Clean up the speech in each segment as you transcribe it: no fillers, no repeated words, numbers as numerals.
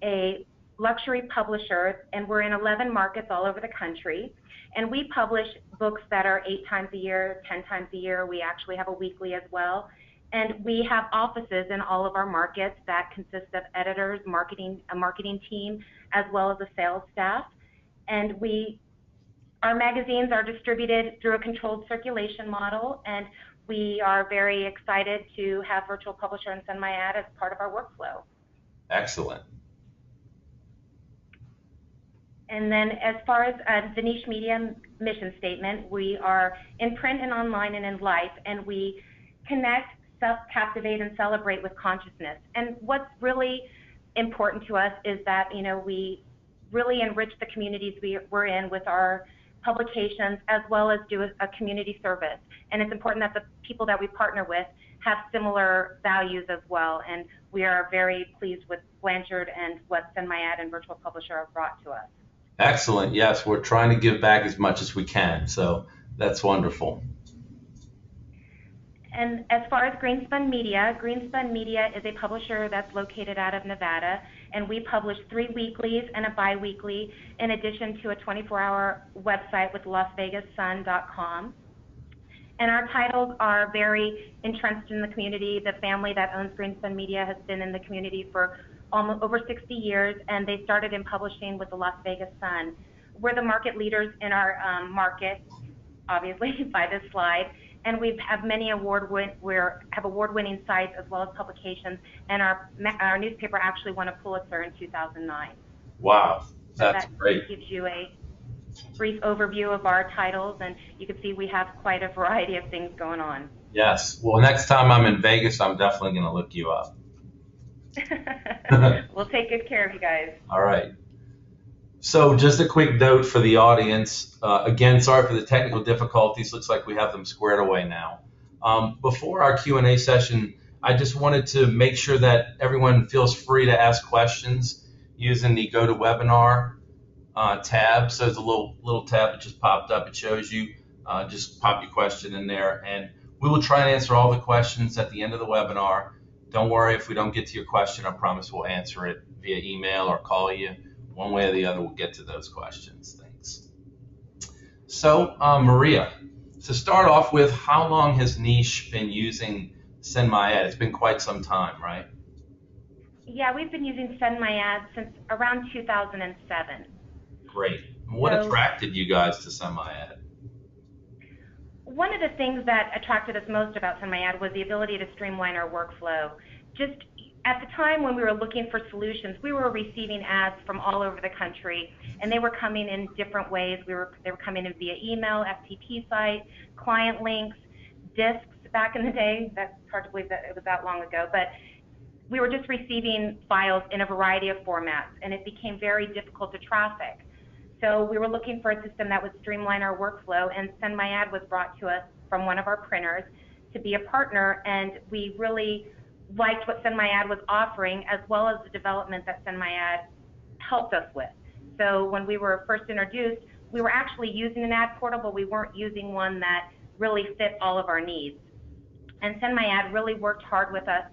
a luxury publisher, and we're in 11 markets all over the country. And we publish books that are 8 times a year, 10 times a year. We actually have a weekly as well. And we have offices in all of our markets that consist of editors, a marketing team, as well as a sales staff. And our magazines are distributed through a controlled circulation model, and we are very excited to have Virtual Publisher and SendMyAd as part of our workflow. Excellent. And then as far as the niche media mission statement, we are in print and online and in life, and we connect, captivate, and celebrate with consciousness. And what's really important to us is that, we really enrich the communities we're in with our publications, as well as do a community service. And it's important that the people that we partner with have similar values as well. And we are very pleased with Blanchard and what SendMyAd and Virtual Publisher have brought to us. Excellent. Yes, we're trying to give back as much as we can. So that's wonderful. And as far as Greenspun Media is a publisher that's located out of Nevada, and we publish 3 weeklies and a bi-weekly, in addition to a 24-hour website with LasVegasSun.com. And our titles are very entrenched in the community. The family that owns Greenspun Media has been in the community for almost over 60 years, and they started in publishing with the Las Vegas Sun. We're the market leaders in our market, obviously, by this slide. And we have many award-winning sites as well as publications, and our newspaper actually won a Pulitzer in 2009. Wow, that's great. That gives you a brief overview of our titles, and you can see we have quite a variety of things going on. Yes. Well, next time I'm in Vegas, I'm definitely going to look you up. We'll take good care of you guys. All right. So just a quick note for the audience. Again, sorry for the technical difficulties. Looks like we have them squared away now. Before our Q&A session, I just wanted to make sure that everyone feels free to ask questions using the GoToWebinar tab. So there's a little tab that just popped up. It shows you. Just pop your question in there, and we will try and answer all the questions at the end of the webinar. Don't worry if we don't get to your question. I promise we'll answer it via email or call you. One way or the other, we'll get to those questions. Thanks. So, Maria, to start off with, how long has Niche been using SendMyAd? It's been quite some time, right? Yeah, we've been using SendMyAd since around 2007. Great. What attracted you guys to SendMyAd? One of the things that attracted us most about SendMyAd was the ability to streamline our workflow. Just at the time when we were looking for solutions, we were receiving ads from all over the country, and they were coming in different ways. They were coming in via email, FTP site, client links, discs back in the day. That's hard to believe that it was that long ago, but we were just receiving files in a variety of formats, and it became very difficult to traffic. So we were looking for a system that would streamline our workflow, and SendMyAd was brought to us from one of our printers to be a partner, and we really liked what SendMyAd was offering, as well as the development that SendMyAd helped us with. So when we were first introduced, we were actually using an ad portal, but we weren't using one that really fit all of our needs. And SendMyAd really worked hard with us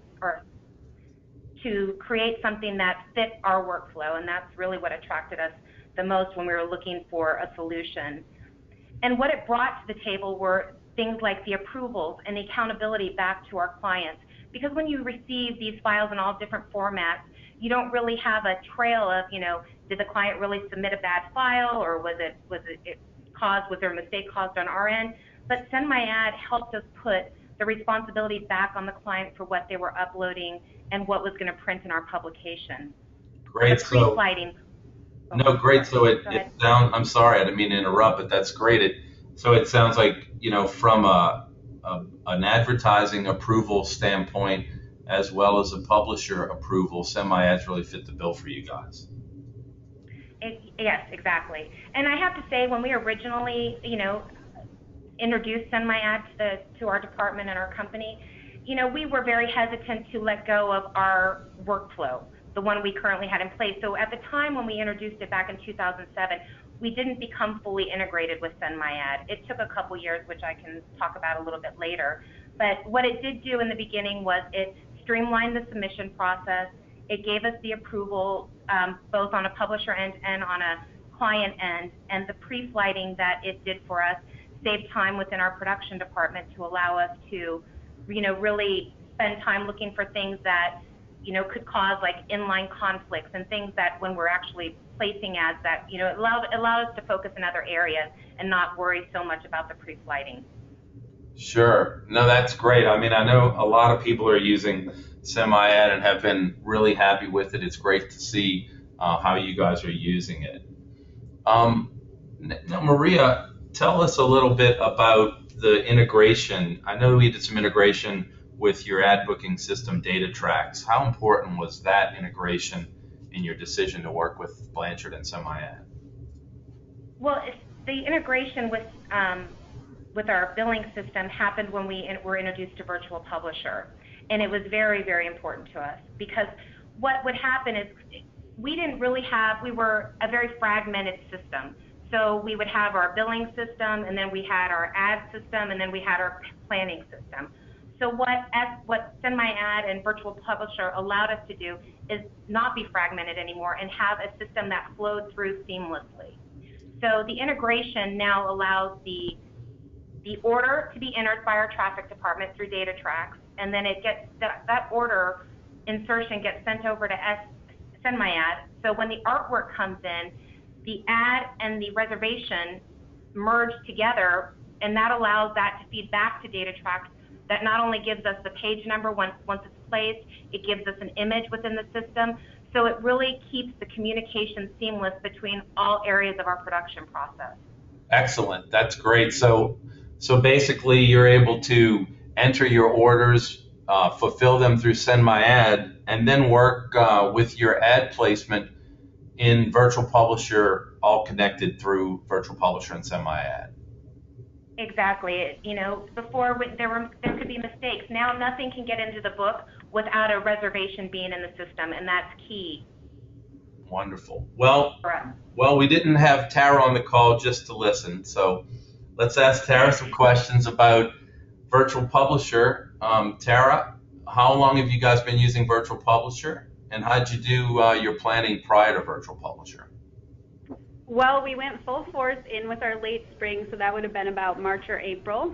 to create something that fit our workflow, and that's really what attracted us the most when we were looking for a solution. And what it brought to the table were things like the approvals and the accountability back to our clients. Because when you receive these files in all different formats, you don't really have a trail of, did the client really submit a bad file, or was there a mistake caused on our end? But SendMyAd helped us put the responsibility back on the client for what they were uploading and what was going to print in our publication. Great. The pre-sliding. No, great. So it sounds, I'm sorry, I didn't mean to interrupt, but that's great. So it sounds like, from an advertising approval standpoint, as well as a publisher approval, SendMyAd's really fit the bill for you guys. Yes, exactly. And I have to say, when we originally, introduced SendMyAd to our department and our company, we were very hesitant to let go of our workflow, the one we currently had in place. So at the time when we introduced it back in 2007, we didn't become fully integrated with SendMyAd. It took a couple years, which I can talk about a little bit later. But what it did do in the beginning was it streamlined the submission process. It gave us the approval both on a publisher end and on a client end, and the pre-flighting that it did for us saved time within our production department to allow us to, really spend time looking for things that, could cause like inline conflicts and things that when we're actually placing ads that, it allowed us to focus in other areas and not worry so much about the pre-flighting. Sure. No, that's great. I mean, I know a lot of people are using SendMyAd and have been really happy with it. It's great to see how you guys are using it. Now, Maria, tell us a little bit about the integration. I know we did some integration with your ad booking system, DataTrax. How important was that integration in your decision to work with Blanchard and SendMyAd? Well, the integration with our billing system happened when we were introduced to Virtual Publisher, and it was very, very important to us because what would happen is we were a very fragmented system. So we would have our billing system, and then we had our ad system, and then we had our planning system. So what SendMyAd and Virtual Publisher allowed us to do is not be fragmented anymore and have a system that flowed through seamlessly. So the integration now allows the order to be entered by our traffic department through DataTrax, and then it gets that order insertion gets sent over to SendMyAd. So when the artwork comes in, the ad and the reservation merge together, and that allows that to feed back to DataTrax. That not only gives us the page number once it's placed, it gives us an image within the system. So it really keeps the communication seamless between all areas of our production process. Excellent. That's great. So basically, you're able to enter your orders, fulfill them through SendMyAd, and then work with your ad placement in Virtual Publisher, all connected through Virtual Publisher and SendMyAd. Exactly. Before there could be mistakes. Now nothing can get into the book without a reservation being in the system, and that's key. Wonderful. Well, we didn't have Tara on the call just to listen, so let's ask Tara some questions about Virtual Publisher. Tara, how long have you guys been using Virtual Publisher, and how did you do your planning prior to Virtual Publisher? Well, we went full force in with our late spring, so that would have been about March or April.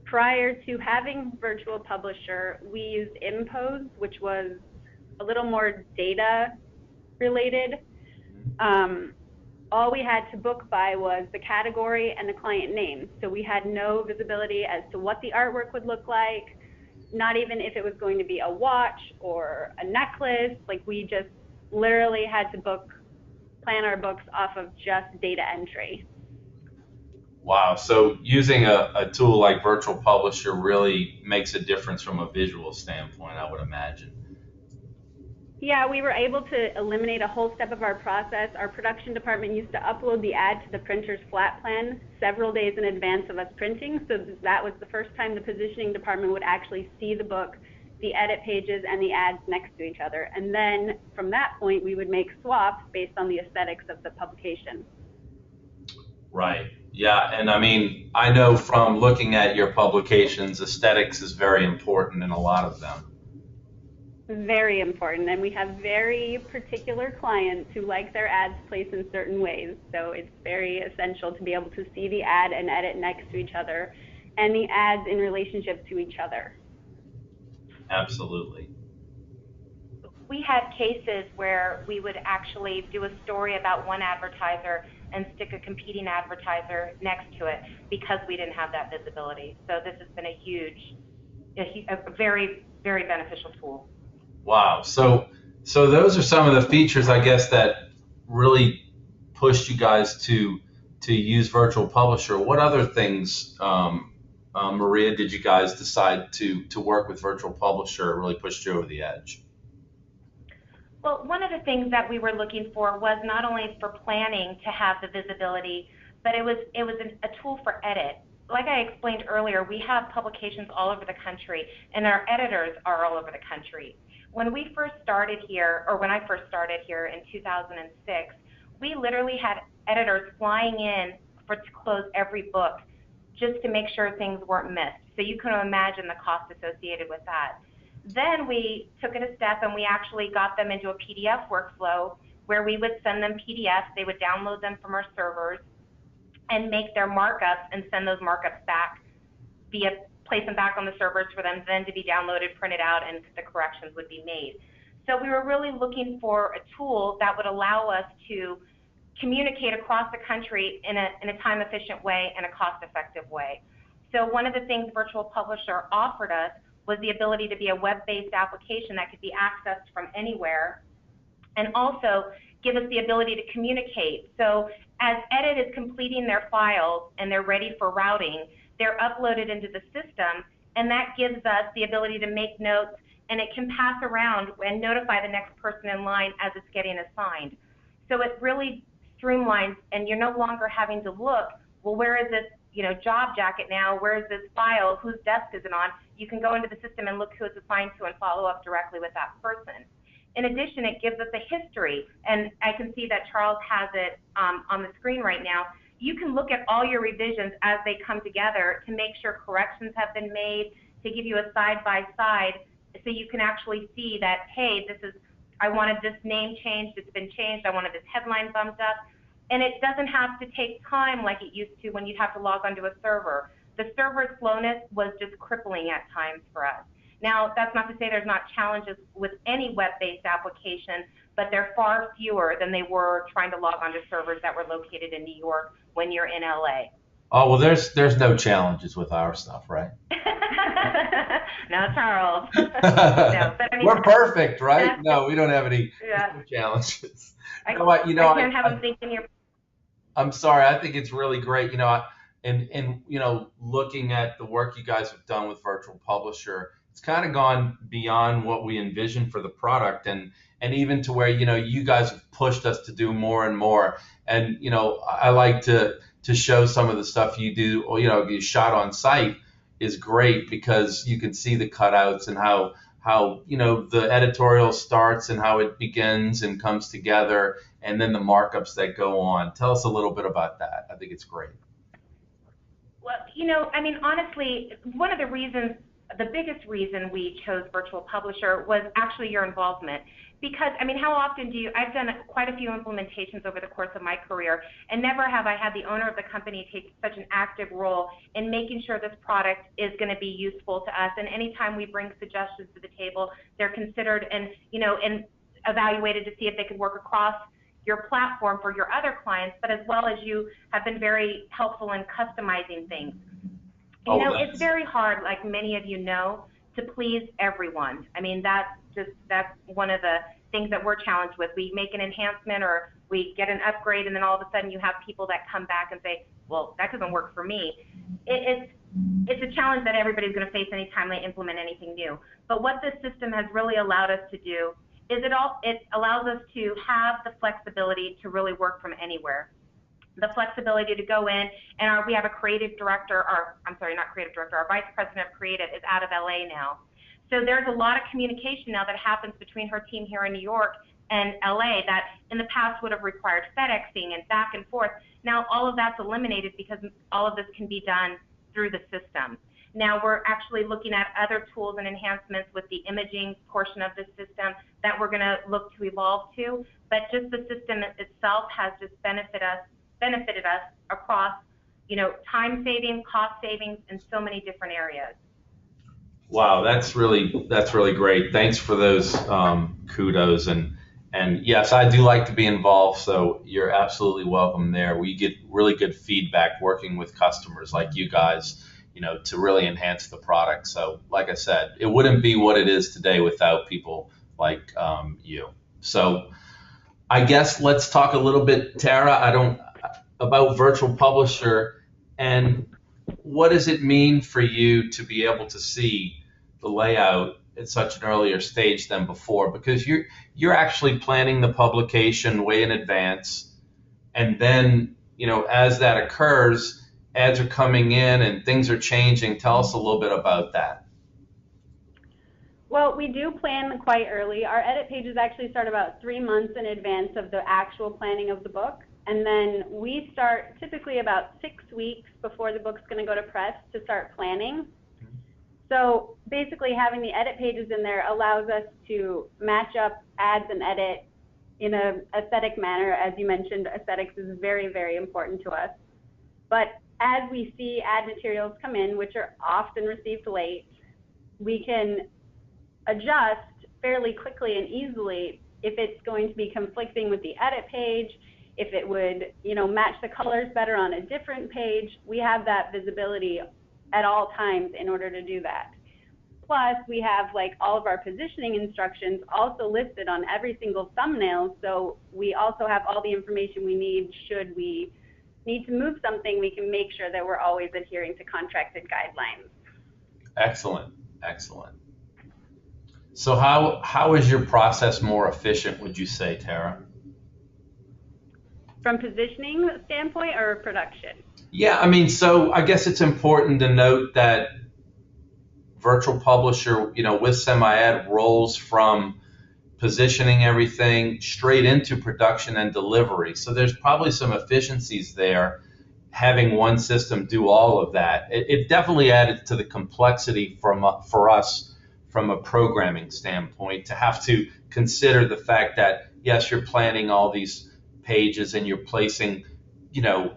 Prior to having Virtual Publisher, we used Impose, which was a little more data related. All we had to book by was the category and the client name. So we had no visibility as to what the artwork would look like, not even if it was going to be a watch or a necklace. Like, we just literally had to plan our books off of just data entry. Wow. So using a tool like Virtual Publisher really makes a difference from a visual standpoint, I would imagine. Yeah, we were able to eliminate a whole step of our process. Our production department used to upload the ad to the printer's flat plan several days in advance of us printing, so that was the first time the positioning department would actually see the book, the edit pages, and the ads next to each other. And then from that point, we would make swaps based on the aesthetics of the publication. Right. Yeah, and I mean, I know from looking at your publications, aesthetics is very important in a lot of them. Very important, and we have very particular clients who like their ads placed in certain ways, so it's very essential to be able to see the ad and edit next to each other, and the ads in relationship to each other. Absolutely. We had cases where we would actually do a story about one advertiser and stick a competing advertiser next to it because we didn't have that visibility. So this has been a very, very beneficial tool. Wow. So those are some of the features, I guess, that really pushed you guys to use Virtual Publisher. What other things, Maria, did you guys decide to work with Virtual Publisher really pushed you over the edge? Well, one of the things that we were looking for was not only for planning to have the visibility, but it was a tool for edit. Like I explained earlier, we have publications all over the country, and our editors are all over the country. When we first started here, or when I first started here in 2006, we literally had editors flying in to close every book just to make sure things weren't missed. So you can imagine the cost associated with that. Then we took it a step and we actually got them into a PDF workflow where we would send them PDFs, they would download them from our servers and make their markups and send those markups back place them back on the servers for them then to be downloaded, printed out, and the corrections would be made. So we were really looking for a tool that would allow us to communicate across the country in a time-efficient way and a cost-effective way. So one of the things Virtual Publisher offered us was the ability to be a web-based application that could be accessed from anywhere, and also give us the ability to communicate. So as Edit is completing their files and they're ready for routing, they're uploaded into the system, and that gives us the ability to make notes, and it can pass around and notify the next person in line as it's getting assigned. So it really streamlines, and you're no longer having to look, well, where is this job jacket now? Where is this file? Whose desk is it on? You can go into the system and look who it's assigned to and follow up directly with that person. In addition, it gives us a history, and I can see that Charles has it on the screen right now. You can look at all your revisions as they come together to make sure corrections have been made, to give you a side-by-side so you can actually see that, hey, I wanted this name changed, it's been changed, I wanted this headline bumped up. And it doesn't have to take time like it used to when you'd have to log onto a server. The server slowness was just crippling at times for us. Now, that's not to say there's not challenges with any web-based application, but they're far fewer than they were trying to log onto servers that were located in New York when you're in LA. Oh, well, there's no challenges with our stuff, right? No, Charles. No, but I mean, we're perfect, right? No, we don't have any challenges. I can't have them think in your... I'm sorry. I think it's really great. And looking at the work you guys have done with Virtual Publisher, it's kind of gone beyond what we envisioned for the product, and even to where you guys have pushed us to do more and more. And I like to show some of the stuff you do. You shot on site is great because you can see the cutouts and how the editorial starts and how it begins and comes together, and then the markups that go on. Tell us a little bit about that. I think it's great. Well, I mean, honestly, one of the reasons, the biggest reason we chose Virtual Publisher was actually your involvement. Because, I mean, how often I've done quite a few implementations over the course of my career, and never have I had the owner of the company take such an active role in making sure this product is going to be useful to us. And anytime we bring suggestions to the table, they're considered and evaluated to see if they could work across your platform for your other clients, but as well as you have been very helpful in customizing things. It's very hard, like many of you know, to please everyone. I mean, that's one of the things that we're challenged with. We make an enhancement or we get an upgrade, and then all of a sudden you have people that come back and say, well, that doesn't work for me. It's a challenge that everybody's going to face anytime they implement anything new. But what this system has really allowed us to do is it allows us to have the flexibility to really work from anywhere. The flexibility to go in, and we have a creative director, our vice president of creative is out of LA now. So there's a lot of communication now that happens between her team here in New York and LA that in the past would have required FedExing and back and forth. Now all of that's eliminated because all of this can be done through the system. Now we're actually looking at other tools and enhancements with the imaging portion of the system that we're going to look to evolve to, but just the system itself has just benefited us across, time saving, cost savings, in so many different areas. Wow, that's really great. Thanks for those kudos, and yes, I do like to be involved, so you're absolutely welcome there. We get really good feedback working with customers like you guys, to really enhance the product. So, like I said, it wouldn't be what it is today without people like you. So, I guess let's talk a little bit, Tara, about Virtual Publisher, and what does it mean for you to be able to see the layout at such an earlier stage than before? Because you're actually planning the publication way in advance, and then as that occurs, ads are coming in and things are changing. Tell us a little bit about that. Well, we do plan quite early. Our edit pages actually start about 3 months in advance of the actual planning of the book. And then we start typically about 6 weeks before the book's going to go to press to start planning. So basically having the edit pages in there allows us to match up ads and edit in an aesthetic manner. As you mentioned, aesthetics is very, very important to us. But as we see ad materials come in, which are often received late, we can adjust fairly quickly and easily if it's going to be conflicting with the edit page, if it would, match the colors better on a different page. We have that visibility at all times in order to do that. Plus, we have all of our positioning instructions also listed on every single thumbnail, so we also have all the information we need should we need to move something. We can make sure that we're always adhering to contracted guidelines. Excellent, excellent. So how is your process more efficient, would you say, Tara? From positioning standpoint or production? Yeah, so I guess it's important to note that Virtual Publisher, with SendMyAd rolls from positioning everything straight into production and delivery. So there's probably some efficiencies there having one system do all of that. It definitely added to the complexity for us from a programming standpoint to have to consider the fact that, yes, you're planning all these pages and you're placing,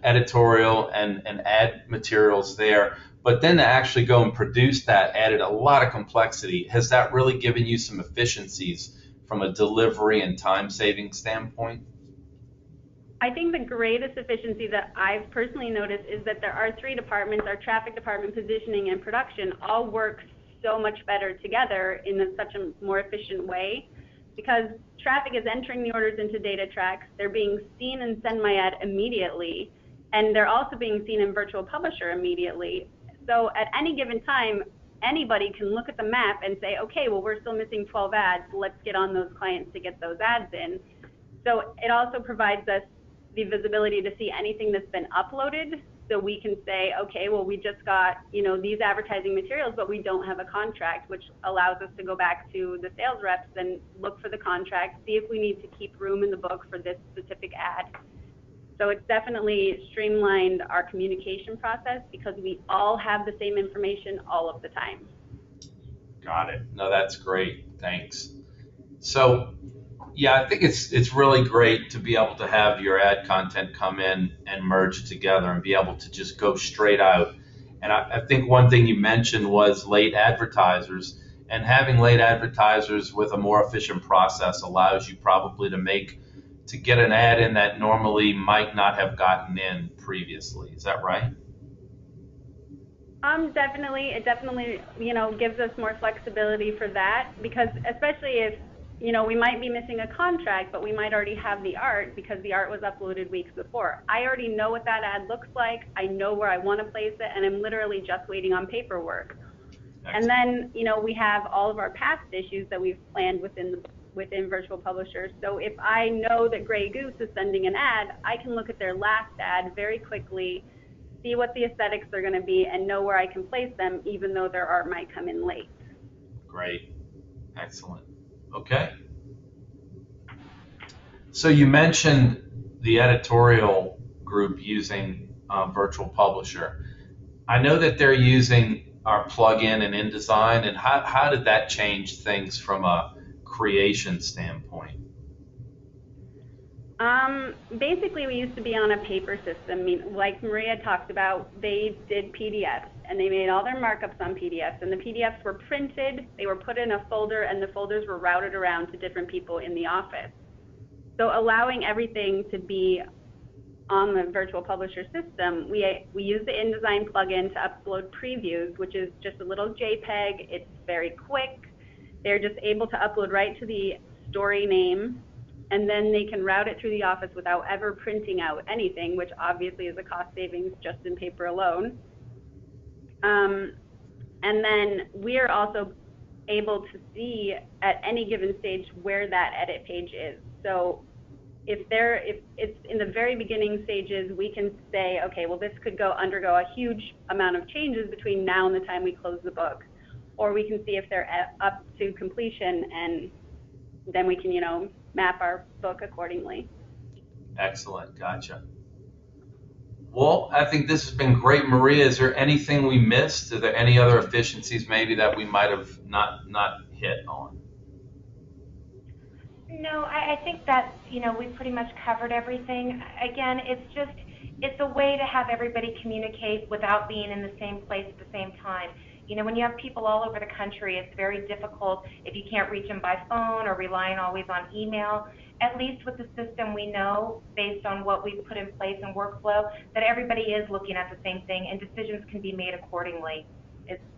editorial and ad materials there, but then to actually go and produce that added a lot of complexity. Has that really given you some efficiencies from a delivery and time-saving standpoint? I think the greatest efficiency that I've personally noticed is that there are 3 departments, our traffic department, positioning, and production, all work so much better together in such a more efficient way, because traffic is entering the orders into data tracks, they're being seen in SendMyAd immediately, and they're also being seen in Virtual Publisher immediately. So at any given time, anybody can look at the map and say, okay, well, we're still missing 12 ads, let's get on those clients to get those ads in. So it also provides us the visibility to see anything that's been uploaded, so we can say, okay, well, we just got, these advertising materials, but we don't have a contract, which allows us to go back to the sales reps and look for the contract, see if we need to keep room in the book for this specific ad. So it's definitely streamlined our communication process because we all have the same information all of the time. Got it. No, that's great. Thanks. So, yeah, I think it's really great to be able to have your ad content come in and merge together and be able to just go straight out. And I think one thing you mentioned was late advertisers, and having late advertisers with a more efficient process allows you probably to get an ad in that normally might not have gotten in previously. Is that right? Definitely. It definitely, gives us more flexibility for that, because especially if, we might be missing a contract, but we might already have the art because the art was uploaded weeks before. I already know what that ad looks like. I know where I want to place it, and I'm literally just waiting on paperwork. Excellent. And then, we have all of our past issues that we've planned within Virtual Publisher. So if I know that Grey Goose is sending an ad, I can look at their last ad very quickly, see what the aesthetics are going to be, and know where I can place them, even though their art might come in late. Great. Excellent. Okay. So you mentioned the editorial group using Virtual Publisher. I know that they're using our plugin and InDesign, and how did that change things from a creation standpoint? Basically, we used to be on a paper system. Like Maria talked about, they did PDFs, and they made all their markups on PDFs, and the PDFs were printed, they were put in a folder, and the folders were routed around to different people in the office. So allowing everything to be on the Virtual Publisher system, we use the InDesign plugin to upload previews, which is just a little JPEG. It's very quick. They're just able to upload right to the story name, and then they can route it through the office without ever printing out anything, which obviously is a cost savings just in paper alone. And then we are also able to see at any given stage where that edit page is. So if it's in the very beginning stages, we can say, okay, well, this could undergo a huge amount of changes between now and the time we close the book. Or we can see if they're up to completion, and then we can, map our book accordingly. Excellent. Gotcha. Well, I think this has been great. Maria, is there anything we missed? Are there any other efficiencies maybe that we might have not hit on? No, I think that, we pretty much covered everything. Again, it's a way to have everybody communicate without being in the same place at the same time. When you have people all over the country, it's very difficult if you can't reach them by phone or relying always on email. At least with the system, we know, based on what we've put in place in workflow, that everybody is looking at the same thing and decisions can be made accordingly.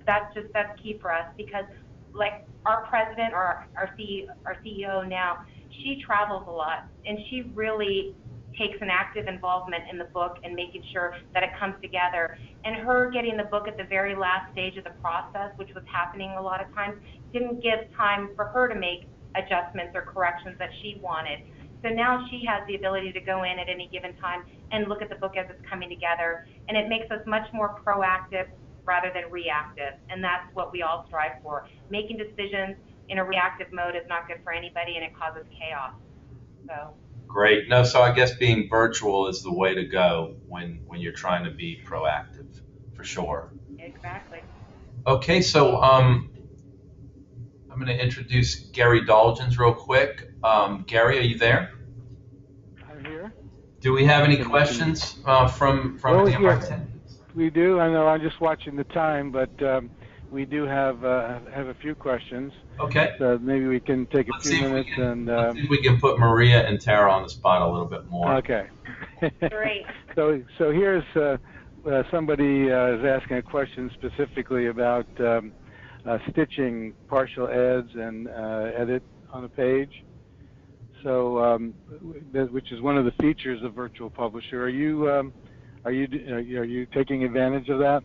That's key for us, because like our president or our CEO now, she travels a lot, and she really takes an active involvement in the book and making sure that it comes together. And her getting the book at the very last stage of the process, which was happening a lot of times, didn't give time for her to make adjustments or corrections that she wanted. So now she has the ability to go in at any given time and look at the book as it's coming together, and it makes us much more proactive rather than reactive, and that's what we all strive for. Making decisions in a reactive mode is not good for anybody, and it causes chaos. So. Great. No, so I guess being virtual is the way to go when you're trying to be proactive, for sure. Exactly. Okay, so I'm going to introduce Gary Dolgens real quick. Gary, are you there? I'm here. Do we have any questions from any of our attendees? We do. I know I'm just watching the time, but we do have a few questions. Okay. So maybe we can take a few minutes let's see if we can put Maria and Tara on the spot a little bit more. Okay. Great. So here's somebody is asking a question specifically about stitching partial ads and edit on a page. So which is one of the features of Virtual Publisher. Are you taking advantage of that?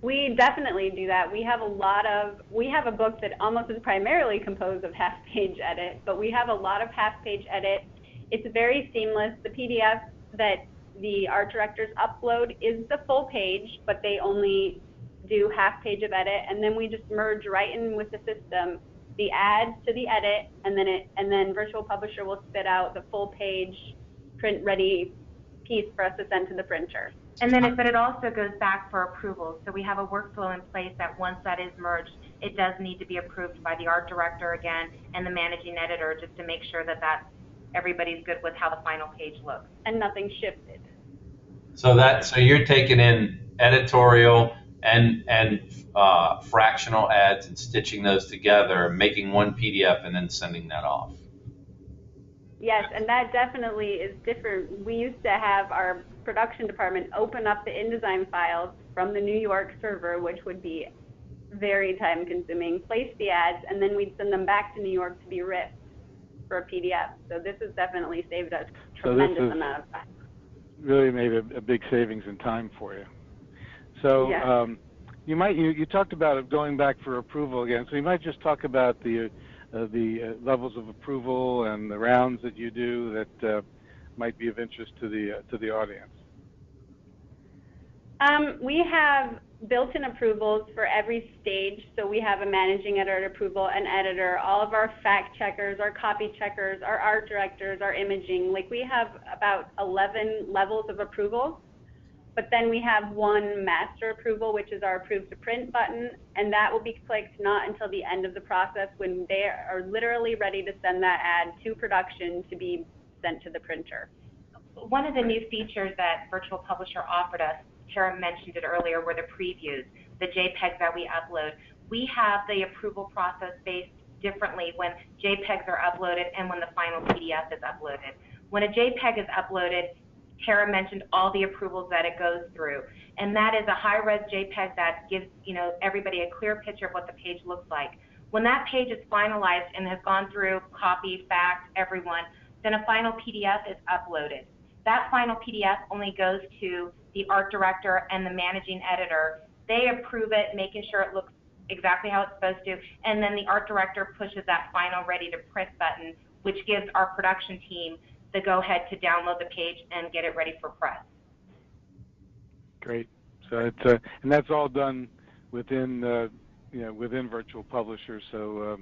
We definitely do that. We have a book that almost is primarily composed of half-page edit, but we have a lot of half-page edit. It's very seamless. The PDF that the art directors upload is the full page, but they only do half-page of edit, and then we just merge right in with the system the ads to the edit, and then Virtual Publisher will spit out the full page, print-ready piece for us to send to the printer. And then it also goes back for approval. So we have a workflow in place that once that is merged, it does need to be approved by the art director again and the managing editor, just to make sure that everybody's good with how the final page looks. And nothing shifted. So you're taking in editorial and fractional ads and stitching those together, making one PDF and then sending that off. Yes, and that definitely is different. We used to have our production department open up the InDesign files from the New York server, which would be very time consuming, place the ads, and then we'd send them back to New York to be ripped for a PDF. So this has definitely saved us a tremendous amount of time. Really made a big savings in time for you. So yes. You talked about going back for approval again, so you might just talk about the levels of approval and the rounds that you do that might be of interest to the audience. We have built-in approvals for every stage. So we have a managing editor approval, an editor, all of our fact checkers, our copy checkers, our art directors, our imaging. Like, we have about 11 levels of approval. But then we have one master approval, which is our approve to print button, and that will be clicked not until the end of the process, when they are literally ready to send that ad to production to be sent to the printer. One of the new features that Virtual Publisher offered us, Tara mentioned it earlier, were the previews, the JPEGs that we upload. We have the approval process based differently when JPEGs are uploaded and when the final PDF is uploaded. When a JPEG is uploaded, Tara mentioned all the approvals that it goes through, and that is a high-res JPEG that gives everybody a clear picture of what the page looks like. When that page is finalized and has gone through copy, fact, everyone, then a final PDF is uploaded. That final PDF only goes to the art director and the managing editor. They approve it, making sure it looks exactly how it's supposed to, and then the art director pushes that final ready to print button, which gives our production team the go-ahead to download the page and get it ready for press. Great. So it's and that's all done within within Virtual Publisher. So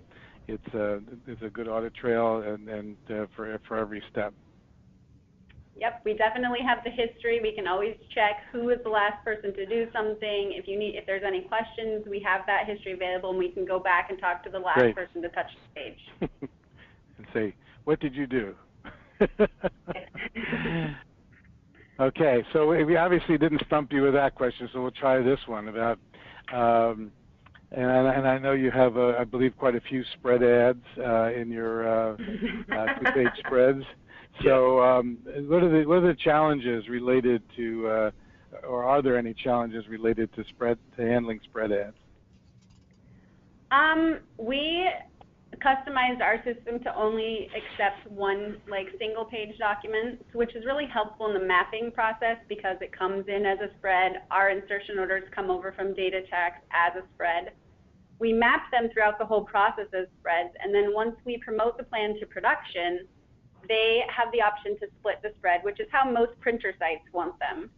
it's a good audit trail and for every step. Yep, we definitely have the history. We can always check who was the last person to do something. If there's any questions, we have that history available, and we can go back and talk to the last person to touch the page. And say, what did you do? Okay, so we obviously didn't stump you with that question, so we'll try this one about, and I know you have, I believe, quite a few spread ads in your two-page spreads. So what are the challenges related to, or are there any challenges related to handling spread ads? We customized our system to only accept one single page document, which is really helpful in the mapping process because it comes in as a spread. Our insertion orders come over from data checks as a spread. We map them throughout the whole process as spreads, and then once we promote the plan to production, they have the option to split the spread, which is how most printer sites want them.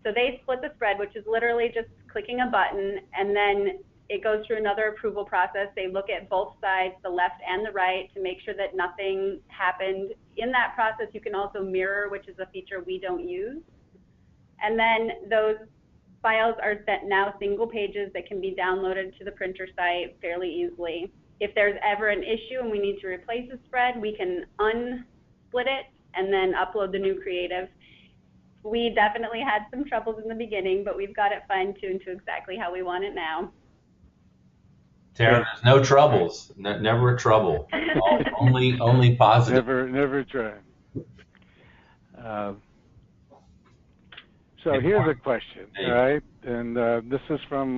So they split the spread, which is literally just clicking a button, and then it goes through another approval process. They look at both sides, the left and the right, to make sure that nothing happened. In that process, you can also mirror, which is a feature we don't use. And then those files are now single pages that can be downloaded to the printer site fairly easily. If there's ever an issue and we need to replace a spread, we can unsplit it and then upload the new creative. We definitely had some troubles in the beginning, but we've got it fine-tuned to exactly how we want it now. Tara, there's no troubles. Never a trouble. only positive. Never try. So here's a question, all right? And this is from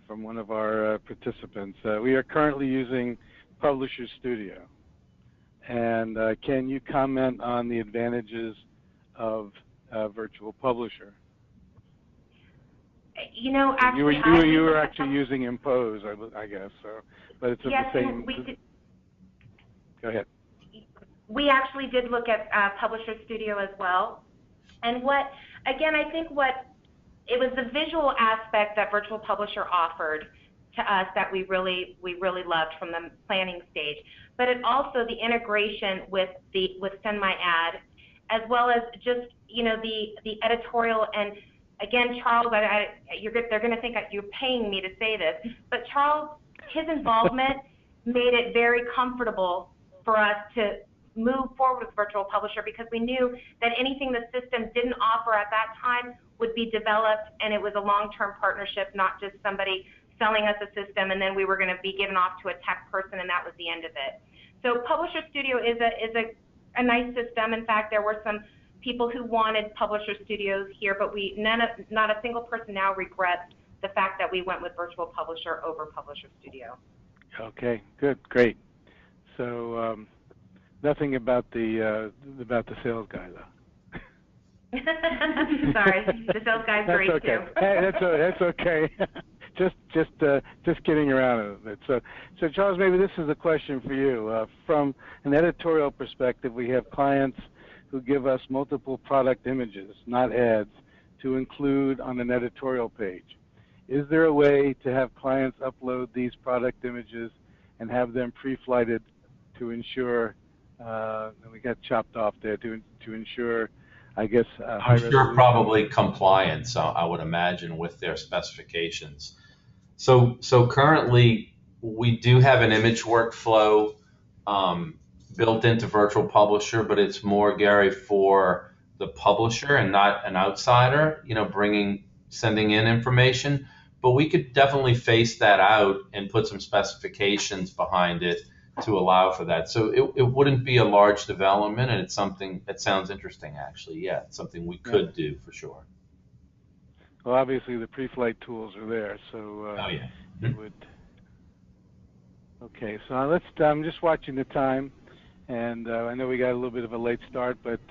one of our participants. We are currently using Publisher Studio. And can you comment on the advantages of Virtual Publisher? You know, actually, you were actually using Impose, I guess. So, but it's yes, the same. Go ahead. We actually did look at Publisher Studio as well, and I think it was the visual aspect that Virtual Publisher offered to us that we really loved from the planning stage. But it also the integration with SendMyAd, as well as just the editorial. And again, Charles, they're going to think you're paying me to say this, but Charles, his involvement made it very comfortable for us to move forward with Virtual Publisher because we knew that anything the system didn't offer at that time would be developed, and it was a long-term partnership, not just somebody selling us a system and then we were going to be given off to a tech person and that was the end of it. So Publisher Studio is a nice system. In fact, there were some people who wanted Publisher Studios here, but not a single person now regrets the fact that we went with Virtual Publisher over Publisher Studio. Okay, good, great. So nothing about the sales guy though. Sorry, the sales guy's great okay. too. Hey, that's okay. just kidding around a bit. So Charles, maybe this is a question for you. From an editorial perspective, we have clients who give us multiple product images, not ads, to include on an editorial page. Is there a way to have clients upload these product images and have them pre-flighted to ensure, and we got chopped off there, to ensure, I guess, high resolution? I'm sure probably compliance, I would imagine, with their specifications. So currently, we do have an image workflow built into Virtual Publisher, but it's more, Gary, for the publisher and not an outsider, sending in information. But we could definitely face that out and put some specifications behind it to allow for that. So it wouldn't be a large development, and it's something that sounds interesting, actually. Yeah, it's something we could do for sure. Well, obviously the pre-flight tools are there, so oh yeah, it would. Okay, so I'm just watching the time, and I know we got a little bit of a late start, but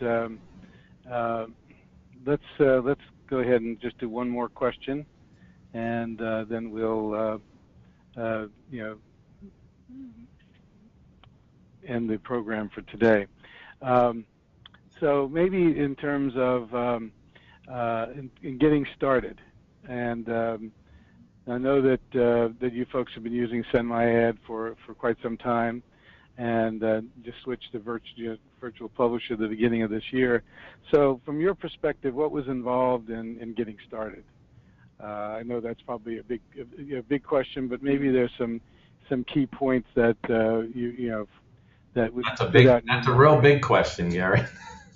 let's go ahead and just do one more question, and then we'll end the program for today. So maybe in terms of in getting started, and I know that you folks have been using SendMyAd for quite some time, and just switched to Virtual Publisher at the beginning of this year. So from your perspective, what was involved in getting started? I know that's probably a big question, but maybe there's some key points that you know that would. That's a real big question, Gary.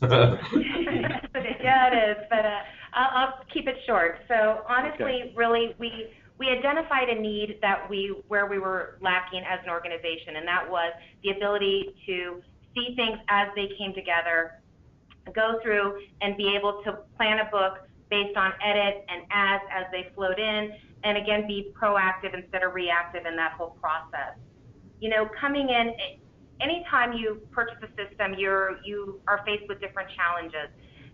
Yeah, it is, but I'll keep it short. So honestly, really, we identified a need that where we were lacking as an organization, and that was the ability to see things as they came together, go through and be able to plan a book based on edit and ads as they flowed in, and again, be proactive instead of reactive in that whole process. You know, coming in, anytime you purchase a system, you are faced with different challenges.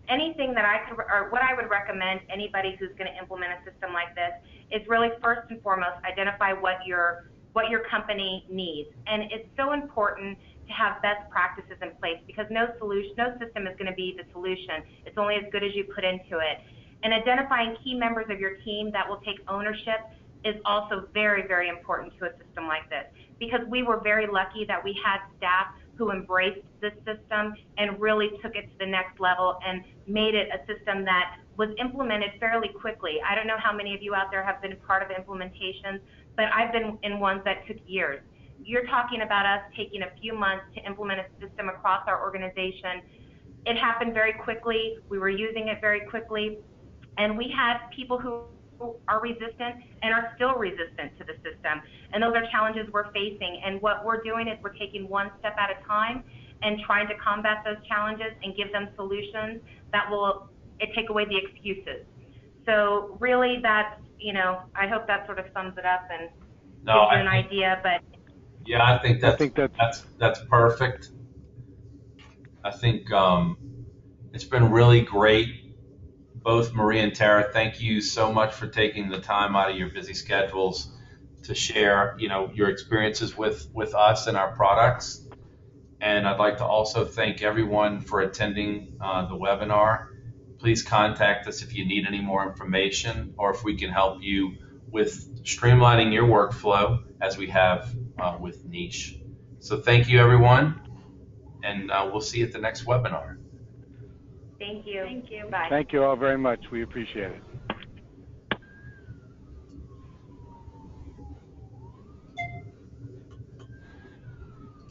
Anything that what I would recommend anybody who's going to implement a system like this is really first and foremost identify what your company needs, and it's so important to have best practices in place because no system is going to be the solution. It's only as good as you put into it. And identifying key members of your team that will take ownership is also very, very important to a system like this because we were very lucky that we had staff who embraced this system and really took it to the next level and made it a system that was implemented fairly quickly. I don't know how many of you out there have been part of implementations, but I've been in ones that took years. You're talking about us taking a few months to implement a system across our organization. It happened very quickly. We were using it very quickly, and we had people who are resistant and are still resistant to the system, and those are challenges we're facing. And what we're doing is we're taking one step at a time and trying to combat those challenges and give them solutions that will take away the excuses. So really, that's, you know, I hope that sort of sums it up and gives you an idea. But yeah, I think that's perfect. I think it's been really great. Both Maria and Tara, thank you so much for taking the time out of your busy schedules to share, you know, your experiences with us and our products. And I'd like to also thank everyone for attending the webinar. Please contact us if you need any more information or if we can help you with streamlining your workflow as we have with Niche. So thank you, everyone, and we'll see you at the next webinar. thank you. Thank you. Bye. Thank you all very much. We appreciate it.